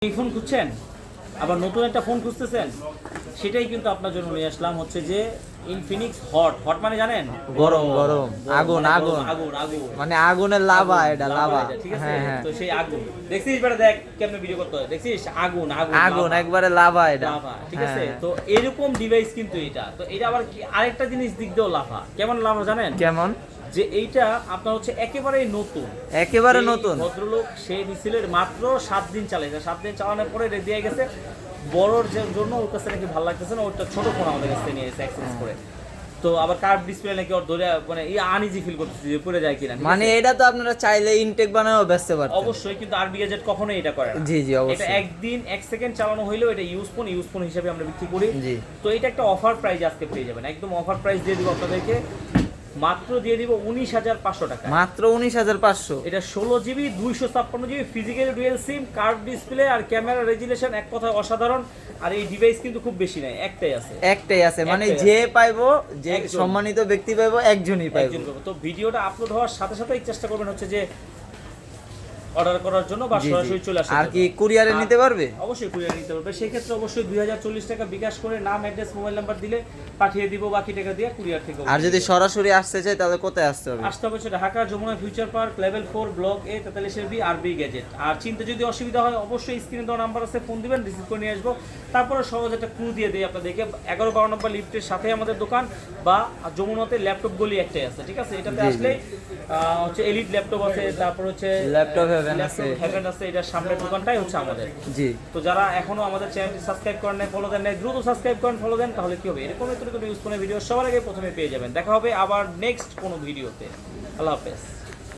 এই ফোন খুঁজছেন, আবার নতুন একটা ফোন খুঁজতেছেন, সেটাই কিন্তু আপনার জন্য নিয়ে আসলাম। হচ্ছে যে ইনফিনিক্স হট। হট মানে জানেন? গরম গরম আগুন আগুন আগুন আগুন মানে আগুনের লাভা, এটা লাভা। ঠিক আছে, হ্যাঁ হ্যাঁ, তো সেই আগুন দেখছিস, বেটা দেখ কেমনে ভিডিও করতে হয়, দেখছিস আগুন আগুন আগুন লাভা, একবারে লাভা এটা। লাভা, ঠিক হ্যাঁ, আছে। হ্যাঁ। তো এরকম ডিভাইস কিন্তু এটা, তো এটা আবার কি আরেকটা জিনিস দিক দিয়েও লাভা। কেমন লাভা জানেন? কেমন? যে এইটা আপনার হচ্ছে একেবারেই নতুন, একেবারে এই নতুন। ভদ্রলোক সে নিছিলেন মাত্র 7 দিন চালাইছে। 7 দিন চালানোর পরে রেডি দিয়ে গেছে। বড়র জন্য ওর কাছে নাকি ভালো লাগতেছে না, ওটা ছোট ফোন আমাদের কাছে নিয়ে এসে এক্সচেঞ্জ করে। তো আবার কার্ভ ডিসপ্লে নাকি ওর ধরে মানে আনইজি ফিল করতেছে যে পড়ে যায় কিনা। মানে এটা তো আপনারা চাইলে ইনটেক বানায়ও বেচতে পারতেন। অবশ্যই, কিন্তু আরবি গ্যাজেট কখনোই এটা করে না। জি জি এটা অবশ্যই। একদিন 1 সেকেন্ড চালানো হইলেও এটা ইউজ ফোন হিসেবে আমরা বিক্রি করি। জি। তো এটা একটা অফার প্রাইস আজকে পেয়ে যাবেন, একদম অফার প্রাইস দিয়ে দিব আপনাদেরকে। মাত্র দিয়ে দিব 19,500 টাকা। মাত্র 19,500। এটা 16 জিবি 256 জিবি ফিজিক্যাল ডুয়েল সিম, কার্ভ ডিসপ্লে আর ক্যামেরা রেজুলেশন, এক কথায় অসাধারণ। আর এই ডিভাইস কিন্তু খুব বেশি নাই, একটাই আছে। একটাই আছে, মানে একটাই যে পাইবো, যে একজন। সম্মানিত ব্যক্তি পাইবো, একজনই পাইবো। একজন পাবো। তো ভিডিওটা আপলোড হওয়ার সাথে সাথেই চেষ্টা করবেন হচ্ছে যে অর্ডার করার জন্য, বা জি, জি। সরাসরি চলে আসতে। আর কি কুরিয়ারে নিতে পারবে? অবশ্যই কুরিয়ার নিতে পারবে। সেই ক্ষেত্রে অবশ্যই 2040 টাকা বিকাশ করে নাম, অ্যাড্রেস, মোবাইল নাম্বার দিলে পাঠিয়ে দিব, বাকি টাকা দিয়ে কুরিয়ার থেকে। আর যদি সরাসরি আসতে চাই তাহলে কোথায় আসতে হবে? আসতে হবে হচ্ছে Dhaka Jamuna future park, level 4, block A, 43 B, RB gadget. আর চিনতে যদি অসুবিধা হয় অবশ্যই স্ক্রিনে দেওয়া নাম্বার আছে, ফোন দিবেন, রিসিভ করে নিয়ে আসবো। তারপরে সহজ একটা ক্লু দিয়ে দিই আপনাদেরকে, 11-12 নম্বর লিফটের সাথে আমাদের দোকান, বা যমুনাতে ল্যাপটপ গলি একটাই আছে, ঠিক আছে। এটাতে জি, জি। আসলে হচ্ছে এলিট ল্যাপটপ আছে, তারপর হচ্ছে ল্যাপটপ হেভেন আছে। হেভেন আছে, এটার সামনের দোকানটাই হচ্ছে আমাদের। জি। তো যারা এখনো আমাদের চ্যানেলটি সাবস্ক্রাইব করেন নাই, ফলো দেন নাই, দ্রুত সাবস্ক্রাইব করেন, ফলো দেন, তাহলে কি হবে, এরকম নতুন ইউজ ভিডিও সবার আগে প্রথমে পেয়ে যাবেন। দেখা হবে আবার নেক্সট কোনো ভিডিওতে। আল্লাহ হাফেজ।